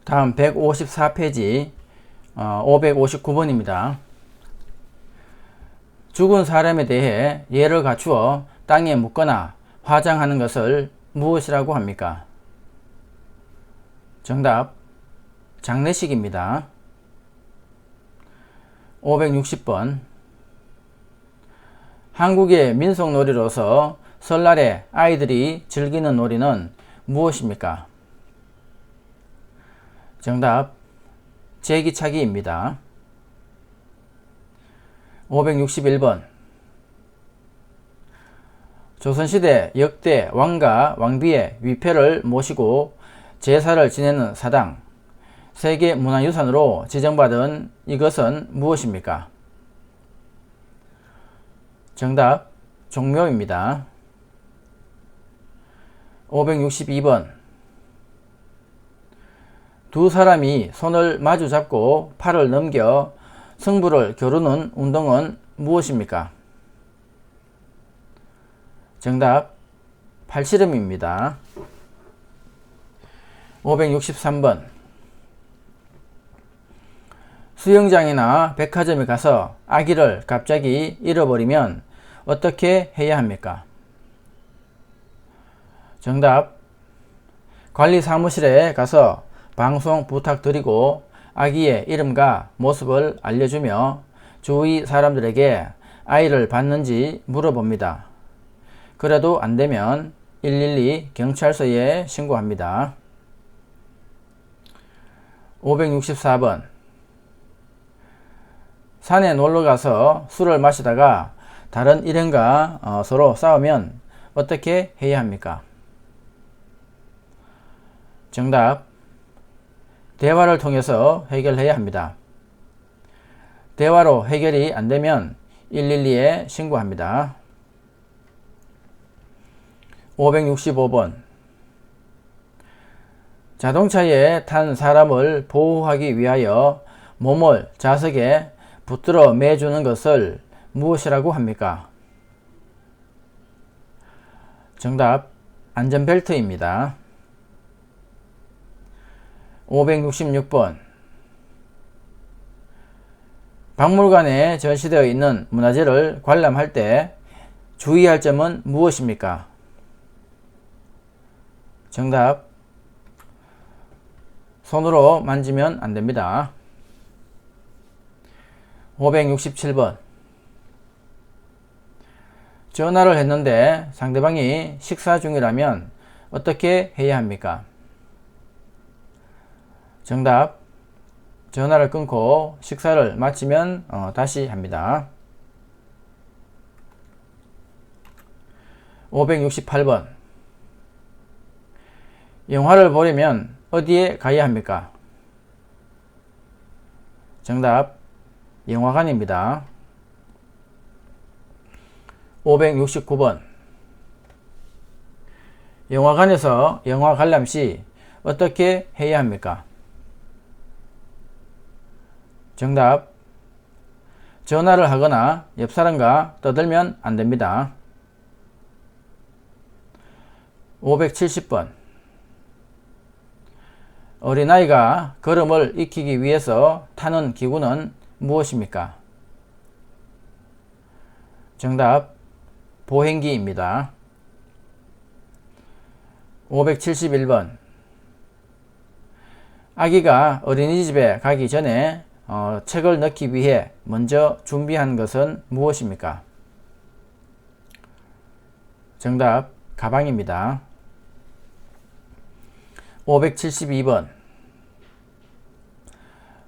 다음 154페이지 559번입니다. 죽은 사람에 대해 예를 갖추어 땅에 묻거나 화장하는 것을 무엇이라고 합니까? 정답 장례식입니다. 560번 한국의 민속놀이로서 설날에 아이들이 즐기는 놀이는 무엇입니까? 정답 제기차기입니다. 561번 조선시대 역대 왕과 왕비의 위패를 모시고 제사를 지내는 사당, 세계문화유산으로 지정받은 이것은 무엇입니까? 정답 종묘입니다. 562번 두 사람이 손을 마주 잡고 팔을 넘겨 승부를 겨루는 운동은 무엇입니까? 정답 팔씨름입니다. 563번 수영장이나 백화점에 가서 아기를 갑자기 잃어버리면 어떻게 해야 합니까? 정답 관리사무실에 가서 방송 부탁드리고 아기의 이름과 모습을 알려주며 주위 사람들에게 아이를 봤는지 물어봅니다. 그래도 안되면 112 경찰서에 신고합니다. 564번 산에 놀러가서 술을 마시다가 다른 일행과 서로 싸우면 어떻게 해야 합니까? 정답 대화를 통해서 해결해야 합니다. 대화로 해결이 안되면 112에 신고합니다. 565번 자동차에 탄 사람을 보호하기 위하여 몸을 좌석에 붙들어 매주는 것을 무엇이라고 합니까? 정답 안전벨트입니다. 566번 박물관에 전시되어 있는 문화재를 관람할 때 주의할 점은 무엇입니까? 정답 손으로 만지면 안됩니다. 567번 전화를 했는데 상대방이 식사 중이라면 어떻게 해야 합니까? 정답 전화를 끊고 식사를 마치면 다시 합니다. 568번 영화를 보려면 어디에 가야 합니까? 정답 영화관입니다. 569번 영화관에서 영화 관람 시 어떻게 해야 합니까? 정답 전화를 하거나 옆 사람과 떠들면 안됩니다. 570번 어린아이가 걸음을 익히기 위해서 타는 기구는 무엇입니까? 정답 보행기입니다. 571번 아기가 어린이집에 가기 전에 책을 넣기 위해 먼저 준비한 것은 무엇입니까? 정답 가방입니다. 572번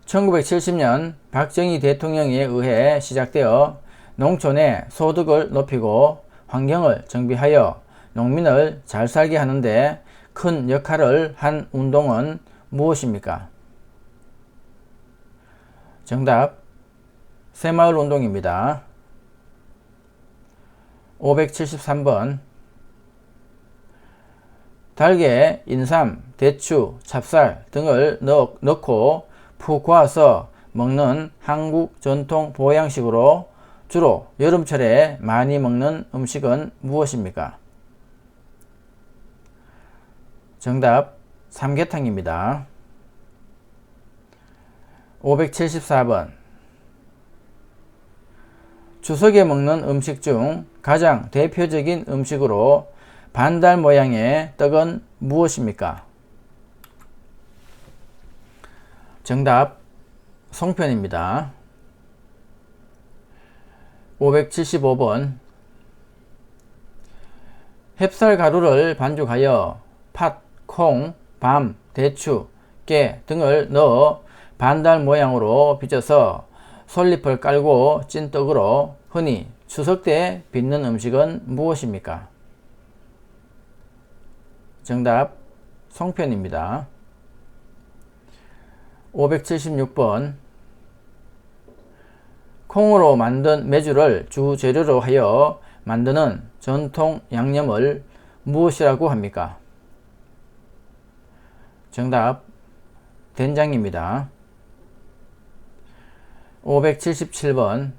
1970년 박정희 대통령에 의해 시작되어 농촌의 소득을 높이고 환경을 정비하여 농민을 잘 살게 하는데 큰 역할을 한 운동은 무엇입니까? 정답 새마을운동입니다. 573번 달걀에 인삼, 대추, 찹쌀 등을 넣고 푹 고아서 먹는 한국 전통 보양식으로 주로 여름철에 많이 먹는 음식은 무엇입니까? 정답 삼계탕입니다. 574번. 추석에 먹는 음식 중 가장 대표적인 음식으로 반달 모양의 떡은 무엇입니까? 정답 송편입니다. 575번. 햅쌀 가루를 반죽하여 팥, 콩, 밤, 대추, 깨 등을 넣어 반달 모양으로 빚어서 솔잎을 깔고 찐 떡으로 흔히 추석 때 빚는 음식은 무엇입니까? 정답 송편입니다. 576번. 콩으로 만든 메주를 주재료로 하여 만드는 전통 양념을 무엇이라고 합니까? 정답 된장입니다. 577번.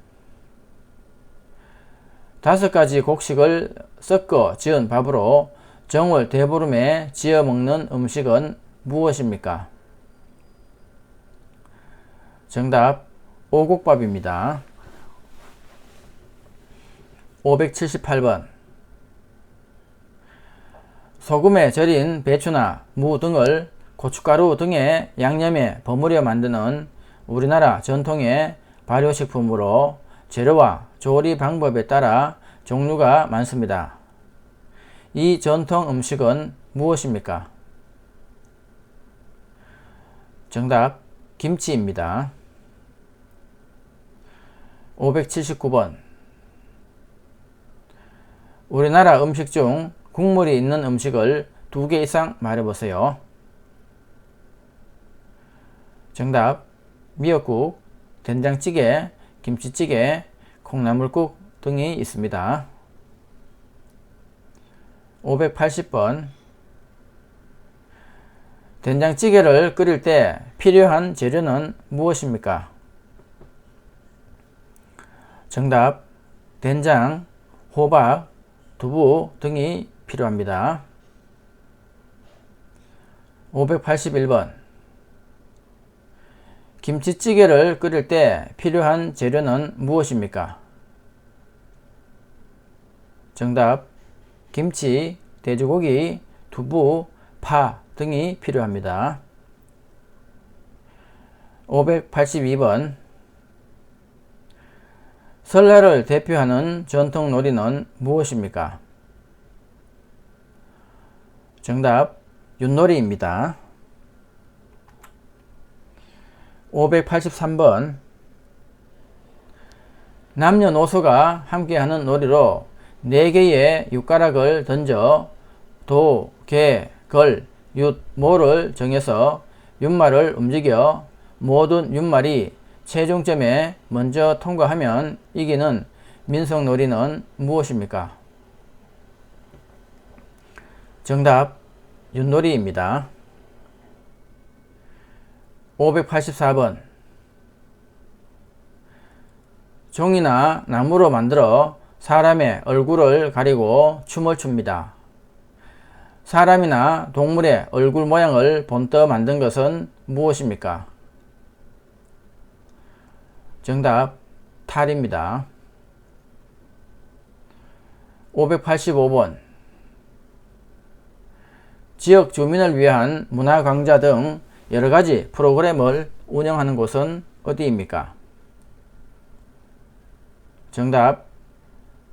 5가지 곡식을 섞어 지은 밥으로 정월 대보름에 지어 먹는 음식은 무엇입니까? 정답 오곡밥입니다. 578번. 소금에 절인 배추나 무 등을 고춧가루 등의 양념에 버무려 만드는 우리나라 전통의 발효식품으로 재료와 조리 방법에 따라 종류가 많습니다. 이 전통 음식은 무엇입니까? 정답 김치입니다. 579번. 우리나라 음식 중 국물이 있는 음식을 2개 이상 말해보세요. 정답 미역국, 된장찌개, 김치찌개, 콩나물국 등이 있습니다. 580번. 된장찌개를 끓일 때 필요한 재료는 무엇입니까? 정답 된장, 호박, 두부 등이 필요합니다. 581번. 김치찌개를 끓일 때 필요한 재료는 무엇입니까? 정답 김치, 돼지고기, 두부, 파 등이 필요합니다. 582번. 설날을 대표하는 전통 놀이는 무엇입니까? 정답 윷놀이입니다. 583번. 남녀노소가 함께하는 놀이로 4개의 육가락을 던져 도, 개, 걸, 윷, 모를 정해서 윷말을 움직여 모든 윷말이 최종점에 먼저 통과하면 이기는 민속놀이는 무엇입니까? 정답 윷놀이입니다. 584번. 종이나 나무로 만들어 사람의 얼굴을 가리고 춤을 춥니다. 사람이나 동물의 얼굴 모양을 본떠 만든 것은 무엇입니까? 정답 탈입니다. 585번. 지역 주민을 위한 문화강좌 등 여러가지 프로그램을 운영하는 곳은 어디입니까? 정답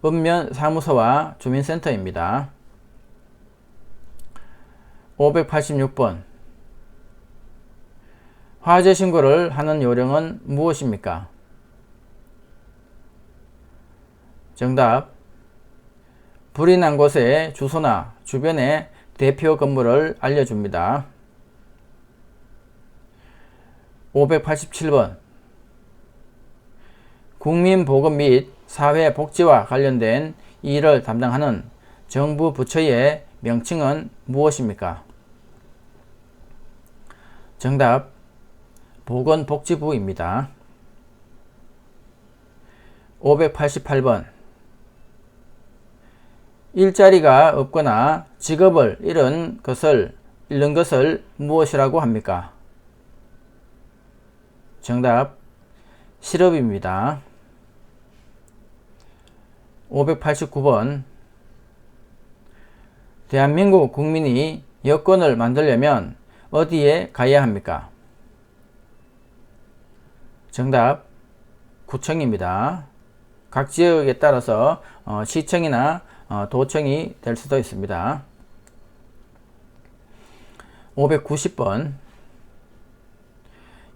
읍면사무소와 주민센터입니다. 586번. 화재 신고를 하는 요령은 무엇입니까? 정답 불이 난 곳의 주소나 주변의 대표 건물을 알려줍니다. 587번. 국민보건 및 사회복지와 관련된 일을 담당하는 정부 부처의 명칭은 무엇입니까? 정답 보건복지부입니다. 588번. 일자리가 없거나 직업을 잃은 것을 무엇이라고 합니까? 정답 실업입니다. 589번 대한민국 국민이 여권을 만들려면 어디에 가야 합니까? 정답 구청입니다. 각 지역에 따라서 시청이나 도청이 될 수도 있습니다. 590번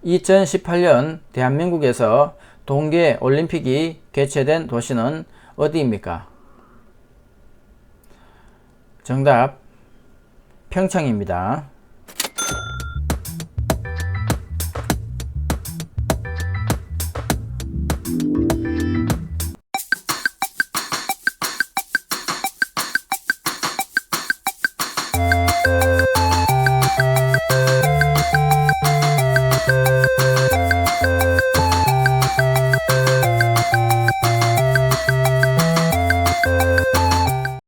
2018년 대한민국에서 동계 올림픽이 개최된 도시는 어디입니까? 정답 평창입니다.